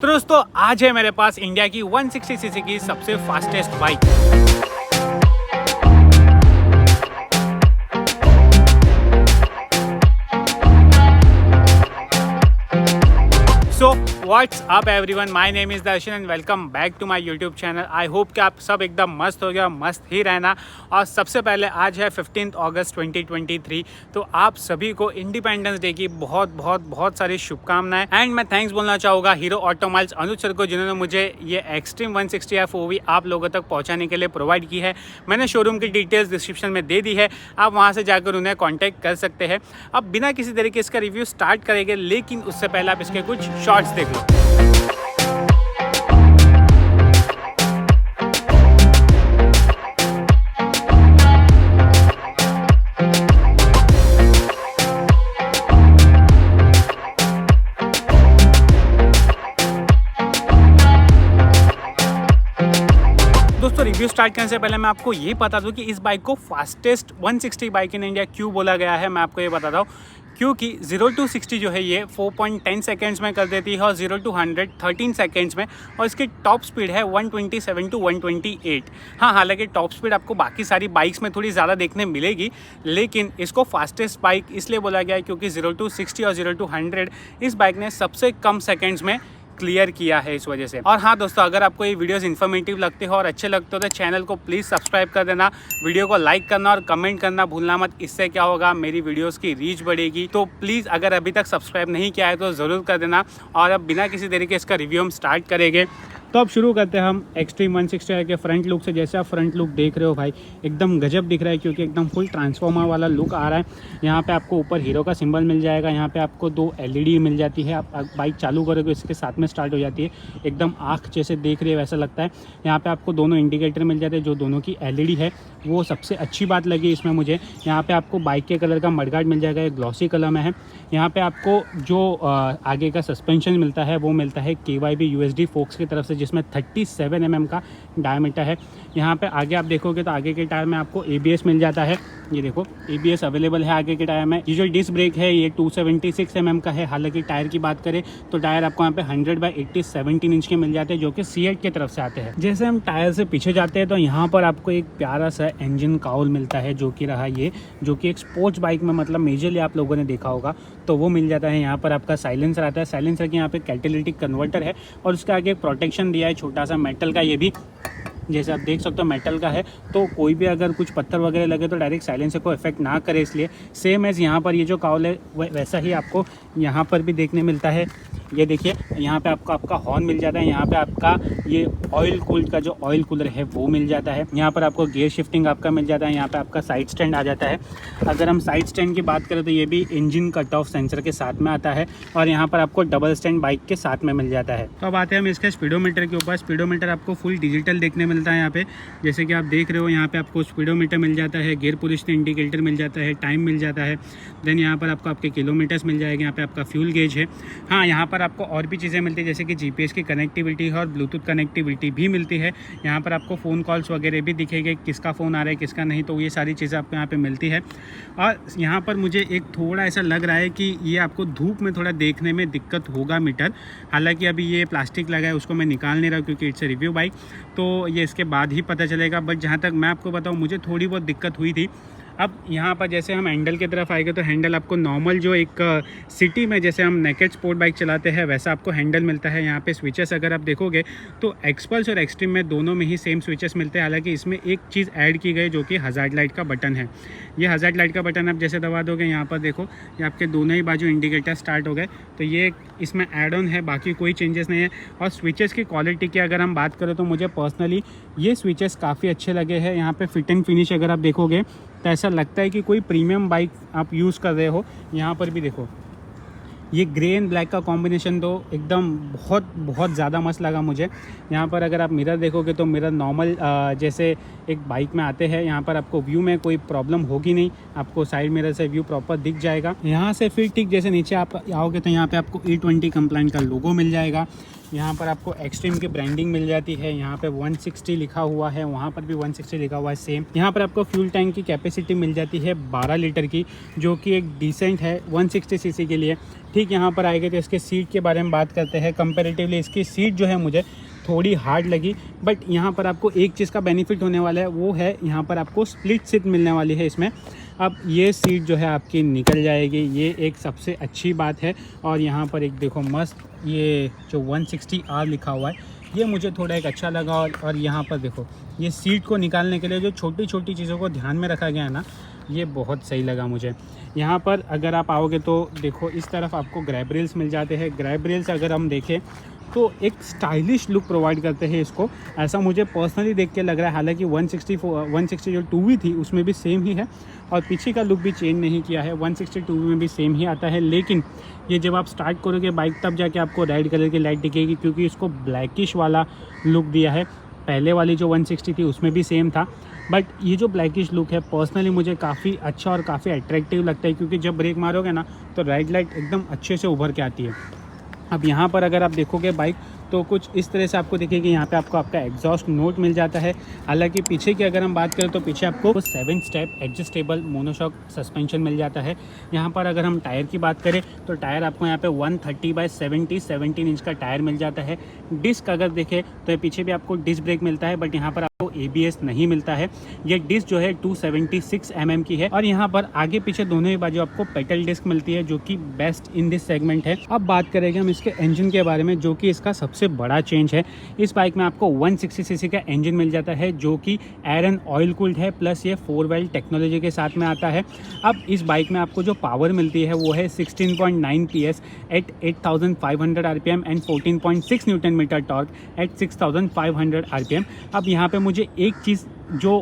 तो दोस्तों आज है मेरे पास इंडिया की 160 सीसी की सबसे fastest bike. So what's up everyone, my name is Darshan and welcome back to my YouTube channel. I hope कि आप सब एकदम मस्त हो गया, मस्त ही रहना। और सबसे पहले आज है 15 अगस्त 2023, तो आप सभी को इंडिपेंडेंस डे की बहुत सारी शुभकामनाएं। एंड मैं थैंक्स बोलना चाहूँगा हीरो ऑटोमोबाइल्स अनुज सर को, जिन्होंने मुझे ये एक्सट्रीम 160 FOV आप लोगों तक पहुँचाने के लिए प्रोवाइड की है। मैंने शोरूम की डिटेल्स डिस्क्रिप्शन में दे दी है, आप वहाँ से जाकर उन्हें कॉन्टैक्ट कर सकते हैं। अब बिना किसी तरीके इसका रिव्यू स्टार्ट करेंगे, लेकिन उससे पहले आप इसके कुछ शॉर्ट्स देख लो। दोस्तों रिव्यू स्टार्ट करने से पहले मैं आपको ये बता दूं कि इस बाइक को फास्टेस्ट 160 बाइक इन इंडिया क्यों बोला गया है। मैं आपको ये बताता हूँ क्योंकि 0 to 60 जो है ये 4.10 सेकेंड्स में कर देती है और 0 to 100 13 सेकेंड्स में, और इसकी टॉप स्पीड है 127 to 128। हाँ, हालांकि टॉप स्पीड आपको बाकी सारी बाइक्स में थोड़ी ज़्यादा देखने मिलेगी, लेकिन इसको फास्टेस्ट बाइक इसलिए बोला गया है क्योंकि 0 to 60 और 0 to 100 इस बाइक ने सबसे कम सेकेंड्स में क्लियर किया है, इस वजह से। और हाँ दोस्तों, अगर आपको ये वीडियोस इन्फॉर्मेटिव लगते हो और अच्छे लगते हो तो चैनल को प्लीज़ सब्सक्राइब कर देना, वीडियो को लाइक करना और कमेंट करना भूलना मत। इससे क्या होगा, मेरी वीडियोस की रीच बढ़ेगी। तो प्लीज़ अगर अभी तक सब्सक्राइब नहीं किया है तो ज़रूर कर देना। और अब बिना किसी तरीके इसका रिव्यू हम स्टार्ट करेंगे। तो अब शुरू करते हैं हम एक्सट्रीम 160 के फ्रंट लुक से। जैसे आप फ्रंट लुक देख रहे हो भाई, एकदम गजब दिख रहा है क्योंकि एकदम फुल ट्रांसफॉर्मर वाला लुक आ रहा है। यहाँ पे आपको ऊपर हीरो का सिंबल मिल जाएगा, यहाँ पे आपको 2 LED मिल जाती है। आप बाइक चालू करोगे इसके साथ में स्टार्ट हो जाती है, एकदम आँख जैसे देख रहे हो वैसा लगता है। यहाँ पे आपको दोनों इंडिकेटर मिल जाते हैं, जो दोनों की LED है वो सबसे अच्छी बात लगी इसमें मुझे। यहाँ पे आपको बाइक के कलर का मडगार्ड मिल जाएगा, ये ग्लॉसी कलर में है। यहाँ पे आपको जो आगे का सस्पेंशन मिलता है वो मिलता है KYB USD फोक्स की तरफ से, जिसमें 37 mm का डायमीटर है। यहाँ पे आगे आप देखोगे तो आगे के टायर में आपको ABS मिल जाता है। ये देखो ABS अवेलेबल है आगे के टायर में। ये जो डिस्क ब्रेक है ये 276 mm का है। हालांकि टायर की बात करें तो टायर आपको यहाँ पे 100/80 17 इंच के मिल जाते हैं, जो कि सीएट की तरफ से आते हैं। जैसे हम टायर से पीछे जाते हैं तो यहाँ पर आपको एक प्यारा सा इंजन काउल मिलता है, जो कि रहा ये, जो कि एक स्पोर्ट्स बाइक में मतलब मेजरली आप लोगों ने देखा होगा तो वो मिल जाता है। यहाँ पर आपका साइलेंसर आता है, साइलेंसर के यहाँ पे कैटेलिटिक कन्वर्टर है और उसके आगे एक प्रोटेक्शन दिया है छोटा सा मेटल का। ये भी जैसे आप देख सकते हो मेटल का है, तो कोई भी अगर कुछ पत्थर वगैरह लगे तो डायरेक्ट साइलेंसर को इफेक्ट ना करे, इसलिए सेम एज यहाँ पर ये जो काउल है वैसा ही आपको यहाँ पर भी देखने मिलता है। ये देखिए यहाँ पे आपको आपका हॉर्न मिल जाता है। यहाँ पे आपका ये ऑयल कूल्ड का जो ऑयल कूलर है वो मिल जाता है। यहाँ पर आपको गियर शिफ्टिंग आपका मिल जाता है। यहाँ पे आपका साइड स्टैंड आ जाता है। अगर हम साइड स्टैंड की बात करें तो ये भी इंजन कट ऑफ सेंसर के साथ में आता है और यहाँ पर आपको डबल स्टैंड बाइक के साथ में मिल जाता है। तो अब आते हैं हम इसके स्पीडोमीटर के ऊपर। स्पीडोमीटर आपको फुल डिजिटल देखने मिलता है यहाँ पे, जैसे कि आप देख रहे हो। यहाँ पे आपको स्पीडोमीटर मिल जाता है, गियर पोजीशन इंडिकेटर मिल जाता है, टाइम मिल जाता है। देन यहाँ पर आपको आपके किलोमीटर्स मिल जाएंगे। यहाँ पे आपका फ्यूल गेज है। हाँ, यहाँ पर आपको और भी चीज़ें मिलती है, जैसे कि GPS की कनेक्टिविटी है और ब्लूटूथ कनेक्टिविटी भी मिलती है। यहाँ पर आपको फ़ोन कॉल्स वगैरह भी दिखेंगे, किसका फ़ोन आ रहा है किसका नहीं, तो ये सारी चीज़ें आपको यहाँ पे मिलती है। और यहाँ पर मुझे एक थोड़ा ऐसा लग रहा है कि ये आपको धूप में थोड़ा देखने में दिक्कत होगा मीटर। हालांकि अभी ये प्लास्टिक लगा है, उसको मैं निकाल नहीं रहा क्योंकि इट्स ए रिव्यू बाइक, तो ये इसके बाद ही पता चलेगा। बट जहाँ तक मैं आपको बताऊँ, मुझे थोड़ी बहुत दिक्कत हुई थी। अब यहाँ पर जैसे हम हैंडल की तरफ आएंगे तो हैंडल आपको नॉर्मल जो एक सिटी में जैसे हम नेकेड स्पोर्ट बाइक चलाते हैं वैसा आपको हैंडल मिलता है। यहाँ पे स्विचेस अगर आप देखोगे तो एक्सपल्स और एक्सट्रीम में दोनों में ही सेम स्विचेस मिलते हैं। हालांकि इसमें एक चीज़ ऐड की गई जो कि हज़ार्ड लाइट का बटन है। ये हज़ार्ड लाइट का बटन आप जैसे दबा दोगे, यहाँ पर देखो ये आपके दोनों ही बाजू इंडिकेटर स्टार्ट हो गए, तो ये इसमें ऐड ऑन है, बाकी कोई चेंजेस नहीं है। और स्विचेस की क्वालिटी की अगर हम बात करें तो मुझे पर्सनली ये स्विचेस काफ़ी अच्छे लगे हैं। यहाँ पे फिट एंड फिनिश अगर आप देखोगे तो ऐसा लगता है कि कोई प्रीमियम बाइक आप यूज़ कर रहे हो। यहाँ पर भी देखो ये ग्रे एंड ब्लैक का कॉम्बिनेशन तो एकदम बहुत ज़्यादा मस्त लगा मुझे। यहाँ पर अगर आप मिरर देखोगे तो मिरर नॉर्मल जैसे एक बाइक में आते हैं। यहाँ पर आपको व्यू में कोई प्रॉब्लम होगी नहीं, आपको साइड मिरर से व्यू प्रॉपर दिख जाएगा। यहाँ से फिर ठीक जैसे नीचे आप आओगे तो यहाँ पे आपको E20 कंप्लाइंट का लोगो मिल जाएगा। यहाँ पर आपको एक्सट्रीम की ब्रांडिंग मिल जाती है। यहाँ पे 160 लिखा हुआ है, वहाँ पर भी 160 लिखा हुआ है सेम। यहाँ पर आपको फ्यूल टैंक की कैपेसिटी मिल जाती है 12 लीटर की, जो कि एक डिसेंट है 160 सीसी के लिए। ठीक, यहाँ पर आएगा तो इसके सीट के बारे में बात करते हैं। कंपेरेटिवली इसकी सीट जो है मुझे थोड़ी हार्ड लगी, बट यहाँ पर आपको एक चीज़ का बेनिफिट होने वाला है, वो है यहाँ पर आपको स्प्लिट सीट मिलने वाली है इसमें। अब ये सीट जो है आपकी निकल जाएगी, ये एक सबसे अच्छी बात है। और यहाँ पर एक देखो मस्त ये जो 160R लिखा हुआ है, ये मुझे थोड़ा एक अच्छा लगा। और यहाँ पर देखो ये सीट को निकालने के लिए जो छोटी छोटी चीज़ों को ध्यान में रखा गया है ना, ये बहुत सही लगा मुझे। यहाँ पर अगर आप आओगे तो देखो इस तरफ आपको ग्रैब रेल्स मिल जाते हैं। ग्रैब रेल्स अगर हम देखें तो एक स्टाइलिश लुक प्रोवाइड करते हैं इसको, ऐसा मुझे पर्सनली देख के लग रहा है। हालांकि 160 जो 2V थी उसमें भी सेम ही है, और पीछे का लुक भी चेंज नहीं किया है, 160 2V में भी सेम ही आता है। लेकिन ये जब आप स्टार्ट करोगे बाइक तब जाके आपको रेड कलर की लाइट दिखेगी, क्योंकि इसको ब्लैकिश वाला लुक दिया है। पहले वाली जो 160 थी उसमें भी सेम था, बट ये जो ब्लैकिश लुक है पर्सनली मुझे काफ़ी अच्छा और काफ़ी अट्रैक्टिव लगता है, क्योंकि जब ब्रेक मारोगे ना तो रेड लाइट एकदम अच्छे से उभर के आती है। अब यहाँ पर अगर आप देखोगे बाइक तो कुछ इस तरह से आपको दिखेगी। यहाँ पे आपको आपका एग्जॉस्ट नोट मिल जाता है। हालांकि पीछे की अगर हम बात करें तो पीछे आपको 7 स्टेप एडजस्टेबल मोनोशॉक सस्पेंशन मिल जाता है। यहाँ पर अगर हम टायर की बात करें तो टायर आपको यहाँ पे 130/70 17 इंच का टायर मिल जाता है। डिस्क अगर देखें तो पीछे भी आपको डिस्क ब्रेक मिलता है, बट यहाँ पर आपको ABS नहीं मिलता है। ये डिस्क जो है 276 mm की है, और यहाँ पर आगे पीछे दोनों ही बाजू आपको पेटल डिस्क मिलती है, जो कि बेस्ट इन दिस सेगमेंट है। अब बात करेंगे हम इसके इंजन के बारे में, जो कि इसका सबसे बड़ा चेंज है। इस बाइक में आपको 160 सीसी का इंजन मिल जाता है, जो कि एयर एंड ऑयल कूल्ड है, प्लस ये 4 व्हील टेक्नोलॉजी के साथ में आता है। अब इस बाइक में आपको जो पावर मिलती है वो है 16.9 PS at 8500 RPM and 14.6 newton metre torque at 6500 RPM। अब यहाँ पे मुझे एक चीज़ जो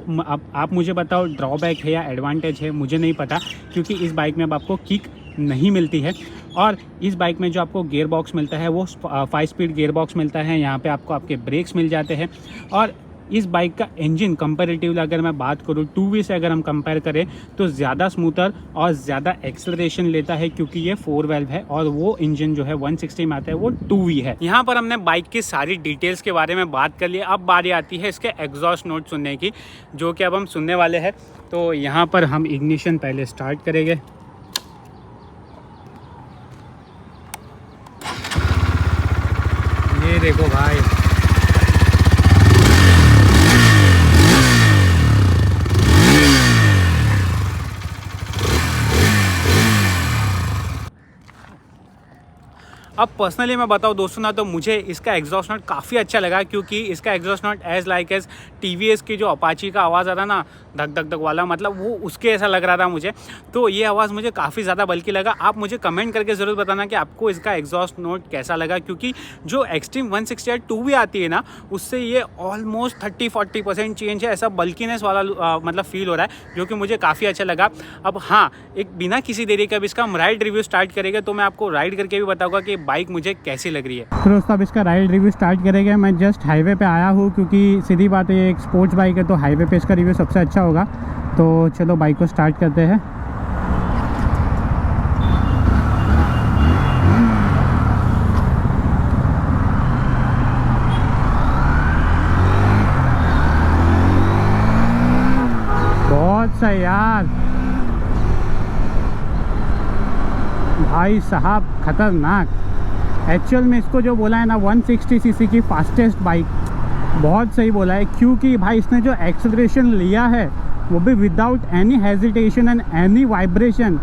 आप मुझे बताओ ड्रॉबैक है या एडवांटेज है, मुझे नहीं पता, क्योंकि इस बाइक में अब आपको किक नहीं मिलती है। और इस बाइक में जो आपको गियर बॉक्स मिलता है वो 5 स्पीड गियर बॉक्स मिलता है। यहाँ पे आपको आपके ब्रेक्स मिल जाते हैं। और इस बाइक का इंजन कंपैरेटिवली अगर मैं बात करूँ 2V से अगर हम कंपेयर करें तो ज़्यादा स्मूथर और ज़्यादा एक्सेलरेशन लेता है, क्योंकि ये 4 वाल्व है और वो इंजन जो है 160 में आता है वो 2V है। यहाँ पर हमने बाइक की सारी डिटेल्स के बारे में बात कर ली। अब बारी आती है इसके एग्जॉस्ट नोट सुनने की, जो कि अब हम सुनने वाले हैं। तो यहाँ पर हम इग्निशन पहले स्टार्ट करेंगे। ये देखो भाई, अब पर्सनली मैं बताऊँ दोस्तों ना, तो मुझे इसका एग्जॉस्ट नोट काफ़ी अच्छा लगा, क्योंकि इसका एग्जॉस्ट नोट एज TVS की जो अपाची का आवाज़ आता ना धक धक धक वाला, मतलब वो उसके ऐसा लग रहा था मुझे। तो ये आवाज़ मुझे काफ़ी ज़्यादा बल्कि लगा। आप मुझे कमेंट करके ज़रूर बताना कि आपको इसका एग्जॉस्ट नोट कैसा लगा, क्योंकि जो एक्सट्रीम 160 2V आती है ना, उससे ये ऑलमोस्ट 30-40% चेंज है। ऐसा बल्कीनेस वाला मतलब फील हो रहा है, जो कि मुझे काफ़ी अच्छा लगा। अब हाँ, एक बिना किसी देरी के अब इसका हम राइड रिव्यू स्टार्ट करेंगे, तो मैं आपको राइड करके भी बताऊँगा कि बाइक मुझे कैसी लग रही है। तो दोस्तों अब इसका राइड रिव्यू स्टार्ट करेंगे। मैं जस्ट हाईवे पे आया हूँ, क्योंकि सीधी बात है ये एक स्पोर्ट्स बाइक है, तो हाईवे पे इसका रिव्यू सबसे अच्छा होगा। तो चलो बाइक को स्टार्ट करते हैं। बहुत सही यार भाई साहब, खतरनाक। एक्चुअल में इसको जो बोला है ना 160 सीसी की फास्टेस्ट बाइक, बहुत सही बोला है, क्योंकि भाई इसने जो एक्सेलरेशन लिया है वो भी without any hesitation and any vibration.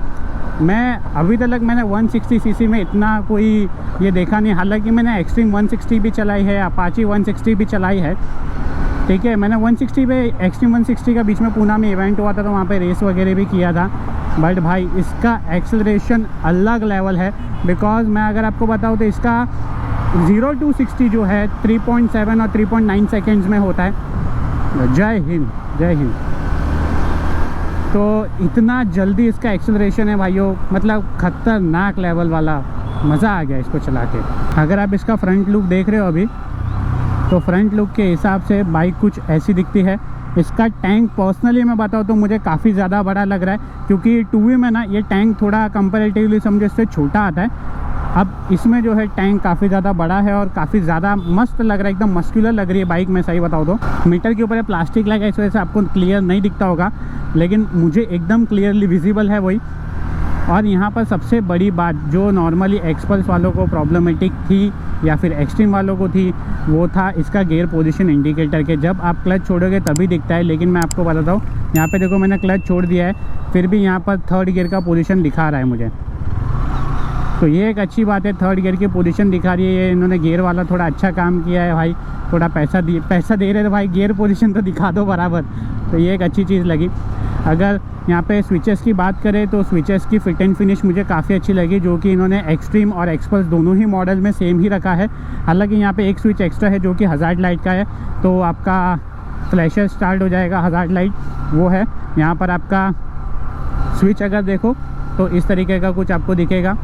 मैं अभी तक मैंने 160 सीसी में इतना कोई ये देखा नहीं। हालांकि मैंने एक्सट्रीम 160 भी चलाई है, अपाची 160 भी चलाई है, ठीक है। मैंने 160 पे एक्सट्रीम 160 का बीच में पूना में इवेंट हुआ था, तो वहाँ पे रेस वगैरह भी किया था। बट भाई इसका एक्सेलरेशन अलग लेवल है, बिकॉज मैं अगर आपको बताऊँ तो इसका 0 to 60 जो है 3.7 और 3.9 सेकेंड्स में होता है। जय हिंद, जय हिंद। तो इतना जल्दी इसका एक्सेलरेशन है भाइयों, मतलब खतरनाक लेवल वाला, मज़ा आ गया इसको चला के। अगर आप इसका फ्रंट लुक देख रहे हो अभी, तो फ्रंट लुक के हिसाब से बाइक कुछ ऐसी दिखती है। इसका टैंक पर्सनली मैं बताऊँ तो मुझे काफ़ी ज़्यादा बड़ा लग रहा है, क्योंकि 2V में ना ये टैंक थोड़ा कंपैरेटिवली समझो इससे छोटा आता है। अब इसमें जो है टैंक काफ़ी ज़्यादा बड़ा है और काफ़ी ज़्यादा मस्त लग रहा है, एकदम मस्कुलर लग रही है बाइक। मैं सही बताऊँ तो मीटर के ऊपर प्लास्टिक लगा है, इस वजह से आपको क्लियर नहीं दिखता होगा, लेकिन मुझे एकदम क्लियरली विजिबल है वही। और यहाँ पर सबसे बड़ी बात जो नॉर्मली एक्सपल्स वालों को प्रॉब्लमेटिक थी या फिर एक्सट्रीम वालों को थी, वो था इसका गियर पोजीशन इंडिकेटर के। जब आप क्लच छोड़ोगे तभी दिखता है, लेकिन मैं आपको बताता हूँ, यहाँ पे देखो मैंने क्लच छोड़ दिया है, फिर भी यहाँ पर थर्ड गियर का पोजीशन दिखा रहा है मुझे। तो ये एक अच्छी बात है, थर्ड गियर की पोजीशन दिखा रही है। ये इन्होंने गियर वाला थोड़ा अच्छा काम किया है भाई, थोड़ा पैसा दे रहे थे भाई, गियर पोजीशन तो दिखा दो बराबर। तो ये एक अच्छी चीज़ लगी। अगर यहाँ पे स्विचेस की बात करें तो स्विचेस की फिट एंड फिनिश मुझे काफ़ी अच्छी लगी, जो कि इन्होंने एक्सट्रीम और एक्सपल्स दोनों ही मॉडल में सेम ही रखा है। हालांकि यहाँ पे एक स्विच एक्स्ट्रा है जो कि हज़ार्ड लाइट का है, तो आपका फ्लैशर स्टार्ट हो जाएगा, हज़ार्ड लाइट वो है। यहाँ पर आपका स्विच अगर देखो तो इस तरीके का कुछ आपको दिखेगा।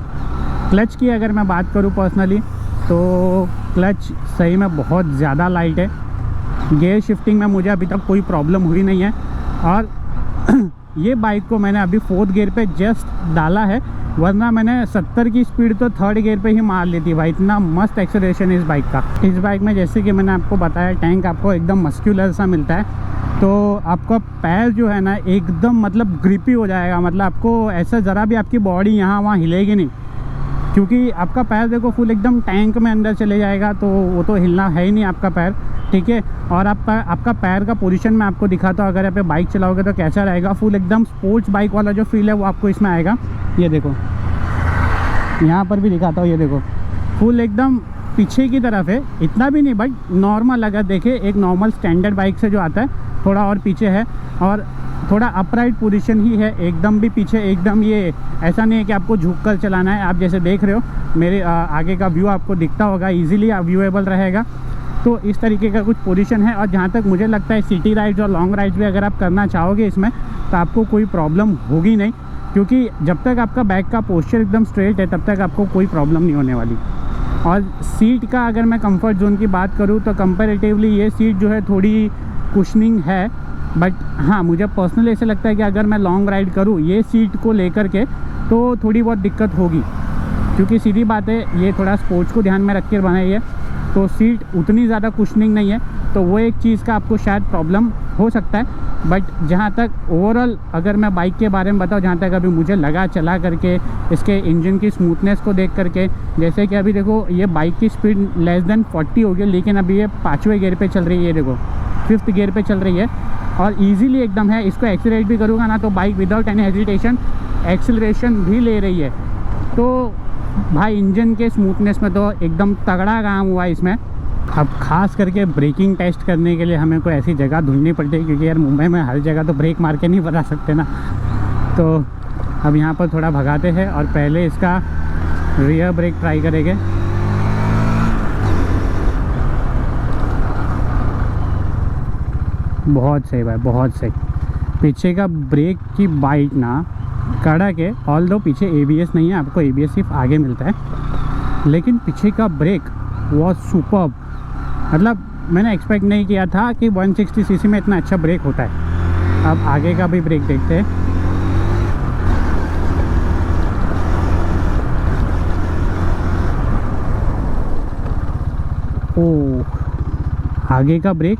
क्लच की अगर मैं बात करूँ पर्सनली तो क्लच सही में बहुत ज़्यादा लाइट है। गियर शिफ्टिंग में मुझे अभी तक कोई प्रॉब्लम हुई नहीं है। और ये बाइक को मैंने अभी 4th गियर पे जस्ट डाला है, वरना मैंने 70 की स्पीड तो 3rd गियर पे ही मार ली थी भाई। इतना मस्त एक्सेलरेशन है इस बाइक का। इस बाइक में जैसे कि मैंने आपको बताया, टैंक आपको एकदम मस्क्यूलर सा मिलता है, तो आपका पैर जो है ना एकदम मतलब ग्रिपी हो जाएगा। मतलब आपको ऐसा ज़रा भी आपकी बॉडी यहाँ वहाँ हिलेगी नहीं, क्योंकि आपका पैर देखो फुल एकदम टैंक में अंदर चले जाएगा, तो वो तो हिलना है ही नहीं आपका पैर, ठीक है। और आपका पैर का पोजीशन मैं आपको दिखाता हूँ, अगर आप बाइक चलाओगे तो कैसा रहेगा। फुल एकदम स्पोर्ट्स बाइक वाला जो फील है वो आपको इसमें आएगा। ये देखो, यहाँ पर भी दिखाता हूँ, ये देखो फुल एकदम पीछे की तरफ है, इतना भी नहीं बट नॉर्मल। अगर देखे एक नॉर्मल स्टैंडर्ड बाइक से जो आता है थोड़ा और पीछे है, और थोड़ा अपराइट पोजीशन ही है, एकदम भी पीछे एकदम। ये ऐसा नहीं है कि आपको झुक कर चलाना है। आप जैसे देख रहे हो मेरे आगे का व्यू आपको दिखता होगा, इजीली व्यूएबल रहेगा। तो इस तरीके का कुछ पोजीशन है। और जहाँ तक मुझे लगता है सिटी राइड्स और लॉन्ग राइड्स भी अगर आप करना चाहोगे इसमें, तो आपको कोई प्रॉब्लम होगी नहीं, क्योंकि जब तक आपका बैक का पोस्चर एकदम स्ट्रेट है तब तक आपको कोई प्रॉब्लम नहीं होने वाली। और सीट का अगर मैं कंफर्ट जोन की बात करूँ तो कंपैरेटिवली ये सीट जो है थोड़ी कुशनिंग है, बट हाँ मुझे पर्सनली ऐसा लगता है कि अगर मैं लॉन्ग राइड करूँ ये सीट को लेकर के तो थोड़ी बहुत दिक्कत होगी, क्योंकि सीधी बात है ये थोड़ा स्पोर्ट्स को ध्यान में रख कर बनाई है, तो सीट उतनी ज़्यादा कुशनिंग नहीं है, तो वो एक चीज़ का आपको शायद प्रॉब्लम हो सकता है। बट जहाँ तक ओवरऑल अगर मैं बाइक के बारे में बताऊँ, जहाँ तक अभी मुझे लगा चला करके इसके इंजन की स्मूथनेस को देख करके, जैसे कि अभी देखो ये बाइक की स्पीड लेस देन 40 हो गई, लेकिन अभी ये 5वें गियर पे चल रही है, देखो 5th गियर पे चल रही है और इजीली एकदम है। इसको एक्सीलरेट भी करूँगा ना तो bike without any hesitation acceleration भी ले रही है। तो भाई इंजन के स्मूथनेस में तो एकदम तगड़ा काम हुआ है इसमें। अब खास करके ब्रेकिंग टेस्ट करने के लिए हमें कोई ऐसी जगह ढूंढनी पड़ती है, क्योंकि यार मुंबई में हर जगह तो ब्रेक मार के नहीं बता सकते ना। तो अब यहाँ पर थोड़ा भगाते हैं और पहले इसका रियर ब्रेक ट्राई करेंगे। बहुत सही भाई, बहुत सही। पीछे का ब्रेक की बाइट ना कड़क है, ऑल दो पीछे ABS नहीं है, आपको ABS सिर्फ आगे मिलता है, लेकिन पीछे का ब्रेक वॉज सुपर्ब। मतलब मैंने एक्सपेक्ट नहीं किया था कि 160 सीसी में इतना अच्छा ब्रेक होता है। अब आगे का भी ब्रेक देखते हैं। ओह, आगे का ब्रेक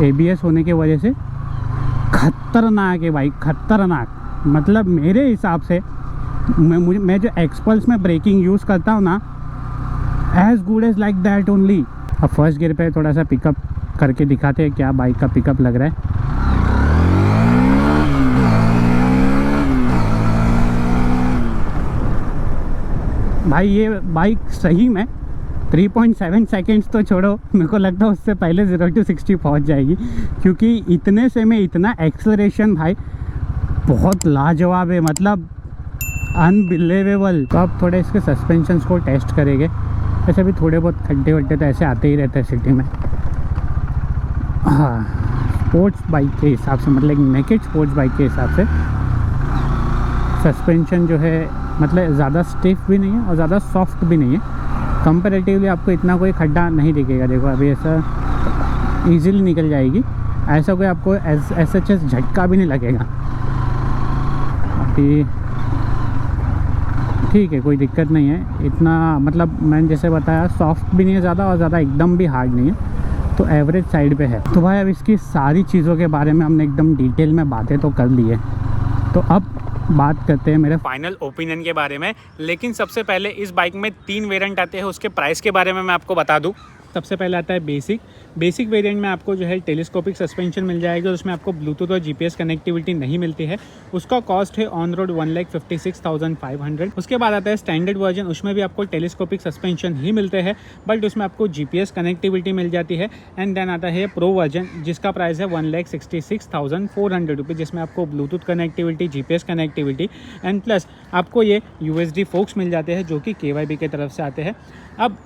ABS होने की वजह से खतरनाक है भाई, खतरनाक। मतलब मेरे हिसाब से मैं जो एक्सपल्स में ब्रेकिंग यूज़ करता हूँ ना, as good as like that only. अब फर्स्ट गियर पे थोड़ा सा पिकअप करके दिखाते हैं क्या बाइक का पिकअप लग रहा है। भाई ये बाइक सही में 3.7 सेकेंड्स तो छोड़ो, मेरे को लगता है उससे पहले 0 to 60 पहुँच जाएगी, क्योंकि इतने से में इतना एक्सेलरेशन भाई बहुत लाजवाब है, मतलब अनबिलीवेबल। तो अब थोड़े इसके सस्पेंशंस को टेस्ट करेंगे। ऐसे भी थोड़े बहुत खड्डे वड्डे तो ऐसे आते ही रहते हैं सिटी में। हाँ, स्पोर्ट्स बाइक के हिसाब से, मतलब एक नेकेड स्पोर्ट्स बाइक के हिसाब से सस्पेंशन जो है मतलब ज़्यादा स्टिफ भी नहीं है और ज़्यादा सॉफ्ट भी नहीं है। कंपैरेटिवली आपको इतना कोई खड्डा नहीं दिखेगा। देखो अभी ऐसा इजीली निकल जाएगी, ऐसा कोई आपको ऐसा झटका भी नहीं लगेगा। अभी ठीक है, कोई दिक्कत नहीं है इतना, मतलब मैंने जैसे बताया सॉफ्ट भी नहीं है ज़्यादा और ज़्यादा एकदम भी हार्ड नहीं है, तो एवरेज साइड पे है। तो भाई अब इसकी सारी चीज़ों के बारे में हमने एकदम डिटेल में बातें तो कर ली है, तो अब बात करते हैं मेरे फाइनल ओपिनियन के बारे में। लेकिन सबसे पहले इस बाइक में 3 वेरिएंट आते हैं, उसके प्राइस के बारे में मैं आपको बता दूं। सबसे पहले आता है बेसिक वेरिएंट में आपको जो है टेलीस्कोपिक सस्पेंशन मिल जाएगा, उसमें आपको ब्लूटूथ और जीपीएस कनेक्टिविटी नहीं मिलती है। उसका कॉस्ट है ऑन रोड 1,56,500। उसके बाद आता है स्टैंडर्ड वर्जन, उसमें भी आपको टेलीस्कोपिक सस्पेंशन ही मिलते हैं, बट उसमें आपको जीपीएस कनेक्टिविटी मिल जाती है। एंड देन आता है प्रो वर्जन, जिसका प्राइस है 1,66,400 रुपये, जिसमें आपको Bluetooth connectivity, GPS connectivity and plus आपको ये यूएसडी फोक्स मिल जाते हैं जो कि KYB की तरफ से आते हैं। अब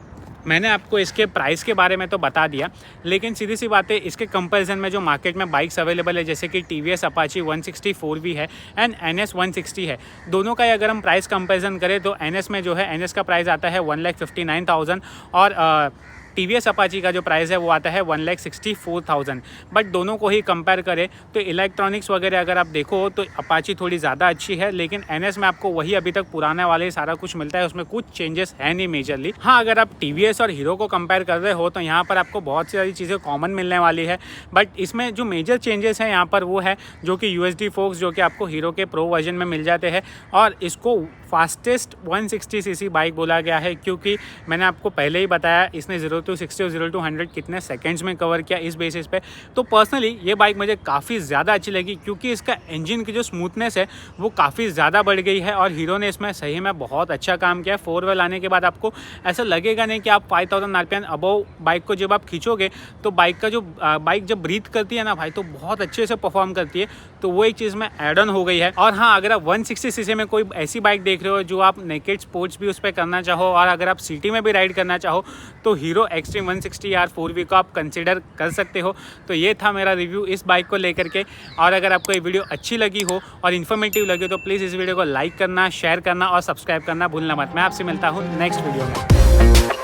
मैंने आपको इसके प्राइस के बारे में तो बता दिया, लेकिन सीधी सी बात है इसके कंपैरिजन में जो मार्केट में बाइक्स अवेलेबल है, जैसे कि TVS Apache 160 है एंड NS 160 है, दोनों का अगर हम प्राइस कंपैरिजन करें तो NS में जो है NS का प्राइस आता है 1,59,000 और TVS Apache का जो प्राइस है वो आता है 1,64,000। बट दोनों को ही कंपेयर करें तो इलेक्ट्रॉनिक्स वगैरह अगर आप देखो तो Apache थोड़ी ज़्यादा अच्छी है, लेकिन NS में आपको वही अभी तक पुराने वाले सारा कुछ मिलता है, उसमें कुछ चेंजेस है नहीं मेजरली। हाँ, अगर आप TVS और हीरो को कंपेयर कर रहे हो तो यहाँ पर आपको बहुत सारी चीज़ें कॉमन मिलने वाली है, बट इसमें जो मेजर चेंजेस हैं यहाँ पर वो है जो कि USD फोक्स जो कि आपको हीरो के प्रो वर्जन में मिल जाते हैं, और इसको फास्टेस्ट 160cc बाइक बोला गया है क्योंकि मैंने आपको पहले ही बताया इसने 0 to 60 और 0 to 100 कितने सेकंड्स में कवर किया इस बेसिस पे। तो पर्सनली ये बाइक मुझे काफ़ी ज़्यादा अच्छी लगी क्योंकि इसका इंजन की जो स्मूथनेस है वो काफ़ी ज़्यादा बढ़ गई है और हीरो ने इसमें सही में बहुत अच्छा काम किया है। 4 व्हील आने के बाद आपको ऐसा लगेगा नहीं कि आप 5000 RPM अबव बाइक को जब आप खींचोगे तो बाइक जब ब्रीथ करती है ना भाई तो बहुत अच्छे से परफॉर्म करती है, तो वो एक चीज़ में एड ऑन हो गई है। और हाँ, अगर आप 160cc में कोई ऐसी बाइक देख रहे हो जो आप नेकेड स्पोर्ट्स भी उस पर करना चाहो और अगर आप सिटी में भी राइड करना चाहो तो हीरो एक्सट्रीम 160R 4V को आप कंसिडर कर सकते हो। तो ये था मेरा रिव्यू इस बाइक को लेकर के, और अगर आपको ये वीडियो अच्छी लगी हो और इन्फॉर्मेटिव लगे तो प्लीज़ इस वीडियो को लाइक करना, शेयर करना और सब्सक्राइब करना भूलना मत। मैं आपसे मिलता हूँ नेक्स्ट वीडियो में।